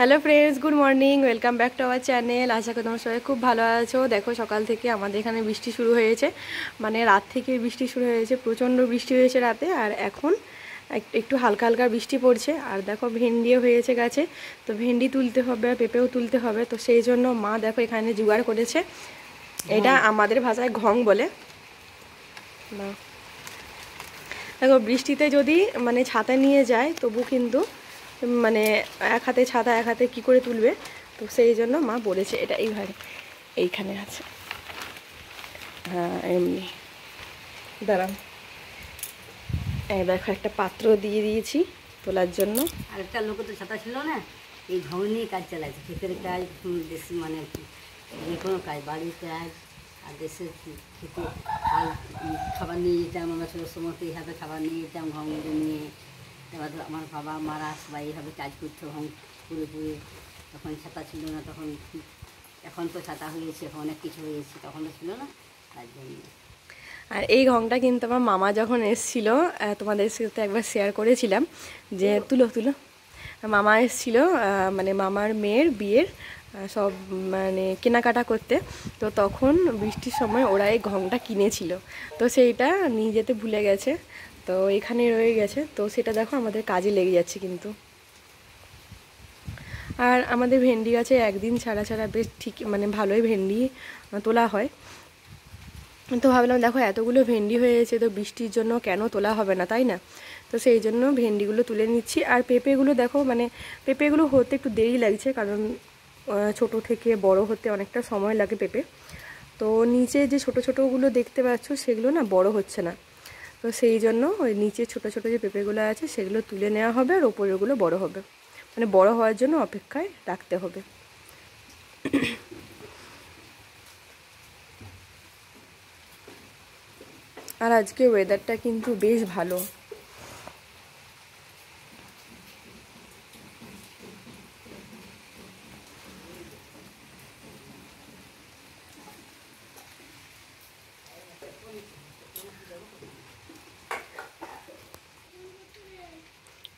Hello friends, good morning, welcome back to our channel. আশা করি তোমার সবাই খুব ভালো আছো। দেখো সকাল থেকে আমাদের এখানে বৃষ্টি শুরু হয়েছে, মানে রাত থেকে বৃষ্টি শুরু হয়েছে, প্রচণ্ড বৃষ্টি হয়েছে রাতে। আর এখন একটু হালকা হালকা বৃষ্টি পড়ছে। আর দেখো ভেন্ডিও হয়েছে গাছে, তো ভেন্ডি তুলতে হবে, পেঁপেও তুলতে হবে। তো সেই জন্য মা দেখো এখানে জোগাড় করেছে, এটা আমাদের ভাষায় ঘং বলে। দেখো বৃষ্টিতে যদি মানে ছাতা নিয়ে যায় তবু কিন্তু মানে এক হাতে ছাতা এক হাতে কী করে তুলবে, তো সেই জন্য মা বলেছে এটা এইখানে আছে। হ্যাঁ এমনি দাঁড়ান, এই দেখো একটা পাত্র দিয়ে দিয়েছি তোলার জন্য। আরেকটা লোক তো ছাতা ছিল না, এই ঘর নিয়ে কাজ চালাচ্ছে, ক্ষেতের কাজ, দেশি মানে যে কোনো কাজ, বাড়ির কাজ আর দেশের খেতে আর খাবার নিয়ে যেতাম আমরা ছোটোর সময়, এইভাবে খাবার নিয়ে যেতাম ঘর নিয়ে। এবার আমার বাবা মারা সবাই এইভাবে কাজ করতো ঘর পুরে পুরে। তখন ছাতা ছিল না, তখন এখন তো ছাতা হয়েছে, এখন অনেক কিছু হয়েছে, তখন তো ছিল না, তার জন্য। আর এই ঘংটা কিন্তু আমার মামা যখন এসেছিল, তোমাদের সাথে একবার শেয়ার করেছিলাম যে তুলো তুলো, মামা এসেছিলো মানে মামার মেয়ের বিয়ের সব মানে কেনাকাটা করতে। তো তখন বৃষ্টির সময় ওরা এই ঘংটা কিনেছিল, তো সেইটা নিয়ে যেতে ভুলে গেছে, তো এখানে রয়ে গেছে। তো সেটা দেখো আমাদের কাজে লেগে যাচ্ছে কিন্তু। আর আমাদের ভেন্ডি গাছে একদিন ছাড়া ছাড়া বেশ ঠিক মানে ভালোই ভেন্ডি তোলা হয়। তো ভাবলাম দেখো এতগুলো ভেন্ডি হয়েছে, তো বৃষ্টির জন্য কেন তোলা হবে না, তাই না? তো সেই জন্য ভেন্ডিগুলো তুলে নিচ্ছি। আর পেঁপেগুলো দেখো, মানে পেঁপেগুলো হতে একটু দেরি লাগছে, কারণ ছোট থেকে বড় হতে অনেকটা সময় লাগে পেঁপে। তো নিচে যে ছোট ছোটোগুলো দেখতে পাচ্ছ সেগুলো না বড় হচ্ছে না, তো সেই জন্য ওই নিচে ছোট ছোট যে পেঁপেগুলো আছে সেগুলো তুলে নেওয়া হবে, আর ওপরেরগুলো বড় হবে, মানে বড় হওয়ার জন্য অপেক্ষায় রাখতে হবে। আর আজকে ওয়েদারটা কিন্তু বেশ ভালো।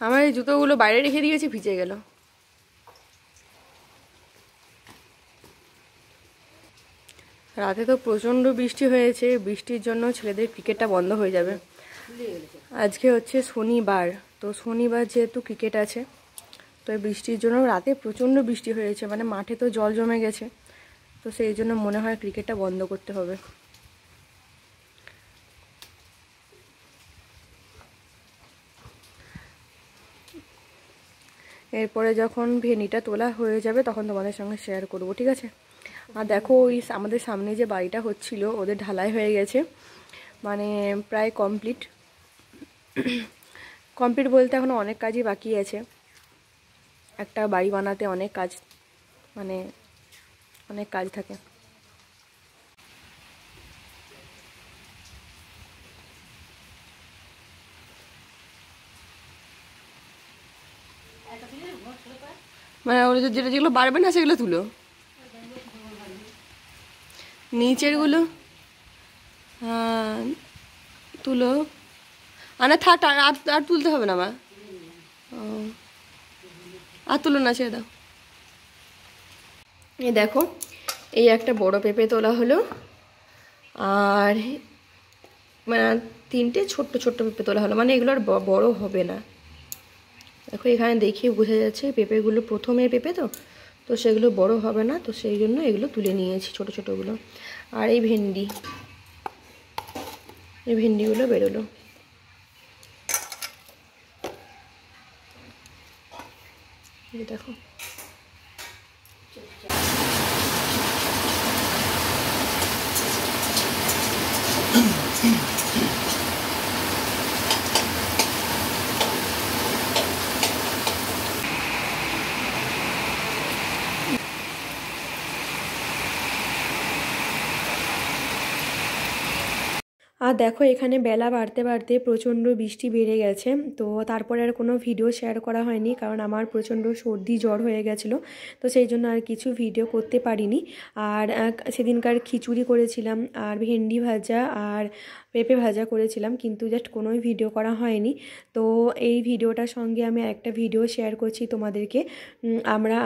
আমার এই জুতোগুলো বাইরে রেখে দিয়েছি, ভিজে গেল। রাতে তো প্রচণ্ড বৃষ্টি হয়েছে, বৃষ্টির জন্য ছেলেদের ক্রিকেটটা বন্ধ হয়ে যাবে। আজকে হচ্ছে শনিবার, তো শনিবার যেহেতু ক্রিকেট আছে, তো এই বৃষ্টির জন্য রাতে প্রচণ্ড বৃষ্টি হয়েছে, মানে মাঠে তো জল জমে গেছে, তো সেই জন্য মনে হয় ক্রিকেটটা বন্ধ করতে হবে। এরপরে যখন ভেন্ডিটা তোলা হয়ে যাবে তখন তোমাদের সঙ্গে শেয়ার করব, ঠিক আছে? আর দেখো ওই আমাদের সামনে যে বাড়িটা হচ্ছিল ওদের ঢালাই হয়ে গেছে, মানে প্রায় কমপ্লিট। কমপ্লিট বলতে এখনও অনেক কাজই বাকি আছে। একটা বাড়ি বানাতে অনেক কাজ, মানে অনেক কাজ থাকে। মানে ওরা যেটা যেগুলো বাড়বে না সেগুলো তুলো, নিচেরগুলো হ্যাঁ তুলো। আনা থাক, আর তুলতে হবে না মা, ও আর তুলো না, ছেড়ে দাও। এই দেখো এই একটা বড় পেঁপে তোলা হলো, আর মানে তিনটে ছোট্ট ছোট্ট পেঁপে তোলা হলো, মানে এগুলো আর বড় হবে না। দেখো এখানে দেখিয়ে বোঝা যাচ্ছে পেঁপেগুলো প্রথমের পেঁপে, তো তো সেগুলো বড় হবে না, তো সেই জন্য এগুলো তুলে নিয়েছি ছোট ছোটোগুলো। আর এই ভেন্ডিগুলো বেরোলো, এই দেখো। আর দেখো এখানে বেলা বাড়তে বাড়তে প্রচণ্ড বৃষ্টি বেড়ে গেছে। তো তারপরে আর কোনো ভিডিও শেয়ার করা হয়নি, কারণ আমার প্রচণ্ড সর্দি জ্বর হয়ে গেছিলো। তো সেই জন্য আর কিছু ভিডিও করতে পারিনি। আর সেদিনকার খিচুড়ি করেছিলাম, আর ভেন্ডি ভাজা আর পেঁপে ভাজা করেছিলাম, কিন্তু জাস্ট কোনোই ভিডিও করা হয়নি। তো এই ভিডিওটার সঙ্গে আমি একটা ভিডিও শেয়ার করছি তোমাদেরকে।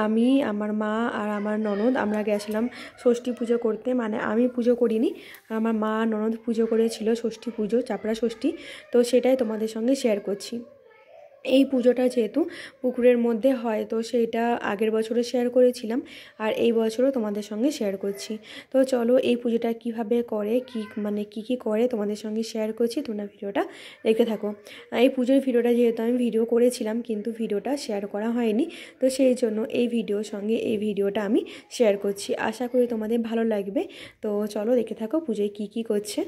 আমি আমার মা আর আমার ননদ আমরা গেছিলাম ষষ্ঠী পুজো করতে। মানে আমি পুজো করিনি, আমার মা ননদ পুজো করেছিল ষষ্ঠী পুজো, চাপড়া ষষ্ঠী। তো সেটাই তোমাদের সঙ্গে শেয়ার করছি। এই পুজোটা যেহেতু পুকুরের মধ্যে হয়, তো সেইটা আগের বছরও শেয়ার করেছিলাম, আর এই বছরও তোমাদের সঙ্গে শেয়ার করছি। তো চলো এই পুজোটা কিভাবে করে, কি করে তোমাদের সঙ্গে শেয়ার করছি, তোমরা ভিডিওটা দেখতে থাকো। এই পুজোর ভিডিওটা যেহেতু আমি ভিডিও করেছিলাম, কিন্তু ভিডিওটা শেয়ার করা হয়নি, তো সেই জন্য এই ভিডিওর সঙ্গে এই ভিডিওটা আমি শেয়ার করছি। আশা করি তোমাদের ভালো লাগবে। তো চলো দেখতে থাকো পুজোয় কি করছে।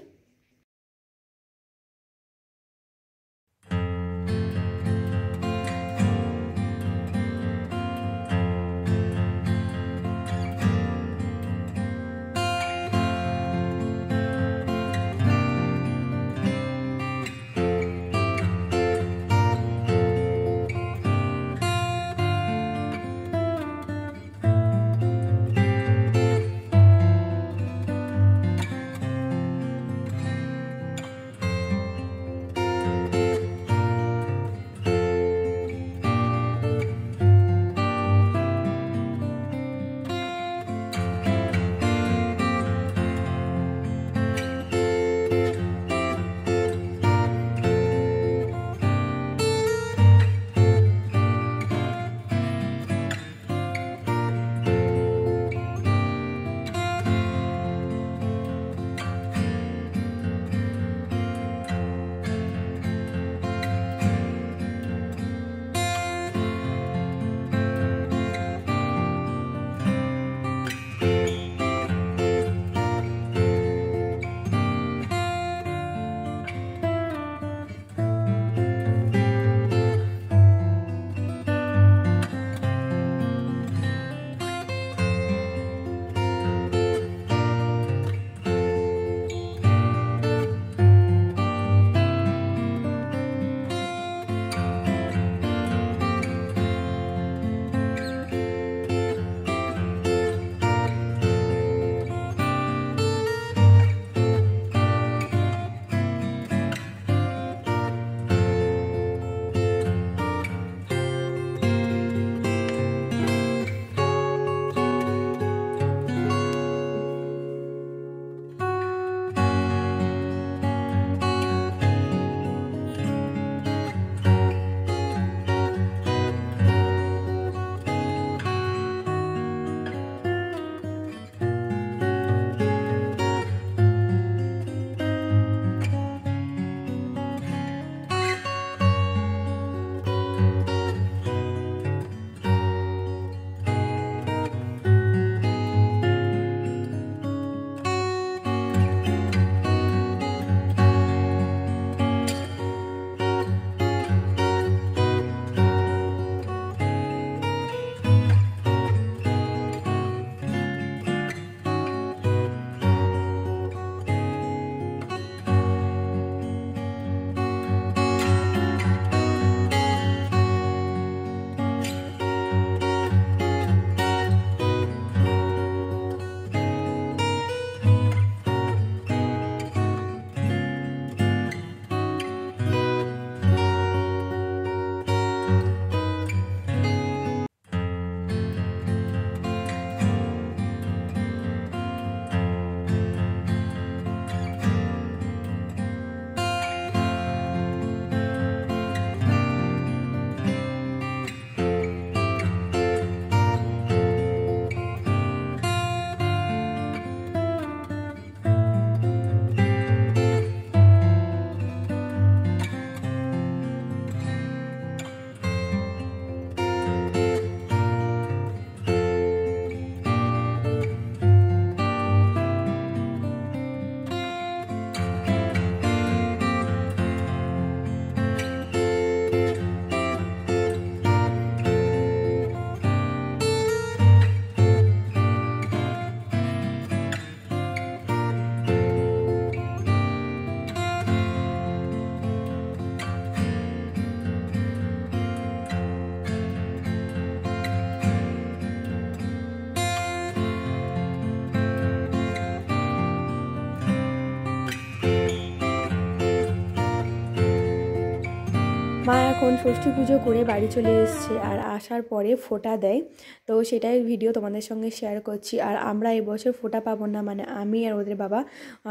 মা এখন ষষ্ঠী পুজো করে বাড়ি চলে এসেছে, আর আসার পরে ফোঁটা দেয়। তো সেটাই ভিডিও তোমাদের সঙ্গে শেয়ার করছি। আর আমরা এবছর ফোঁটা পাবো না, মানে আমি আর ওদের বাবা,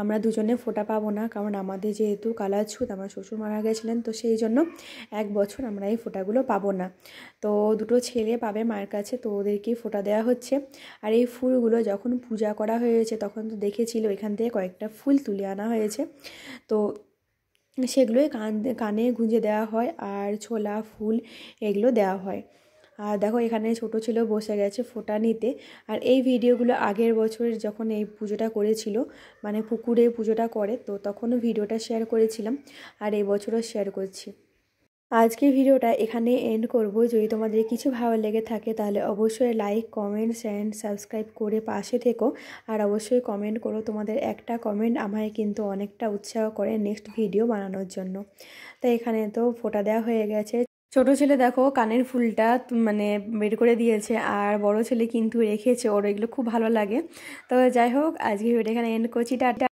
আমরা দুজনে ফোঁটা পাবো না, কারণ আমাদের যেহেতু কালাছুত, আমার শ্বশুর মারা গেছিলেন, তো সেই জন্য এক বছর আমরা এই ফোঁটাগুলো পাবো না। তো দুটো ছেলে পাবে মায়ের কাছে, তো ওদেরকেই ফোঁটা দেওয়া হচ্ছে। আর এই ফুলগুলো যখন পূজা করা হয়েছে তখন তো দেখেছিল এখান থেকে কয়েকটা ফুল তুলে আনা হয়েছে, তো সেগুলোই কানে গুঁজে দেওয়া হয়, আর ছোলা ফুল এগুলো দেওয়া হয়। আর দেখো এখানে ছোটো ছেলেও বসে গেছে ফোঁটা নিতে। আর এই ভিডিওগুলো আগের বছরের যখন এই পুজোটা করেছিল, মানে পুকুরে পুজোটা করে, তো তখনও ভিডিওটা শেয়ার করেছিলাম, আর এই বছরও শেয়ার করছি। আজকের ভিডিওটা এখানে এন্ড করব। যদি তোমাদের কিছু ভালো লেগে থাকে তাহলে অবশ্যই লাইক, কমেন্টস অ্যান্ড সাবস্ক্রাইব করে পাশে থেকো। আর অবশ্যই কমেন্ট করো, তোমাদের একটা কমেন্ট আমায় কিন্তু অনেকটা উৎসাহ করে নেক্সট ভিডিও বানানোর জন্য। তো এখানে তো ফোঁটা দেওয়া হয়ে গেছে। ছোটো ছেলে দেখো কানের ফুলটা মানে বের করে দিয়েছে, আর বড় ছেলে কিন্তু রেখেছে, ওর এগুলো খুব ভালো লাগে। তো যাই হোক, আজকে ভিডিওটা এখানে এন্ড করছি। টাটা।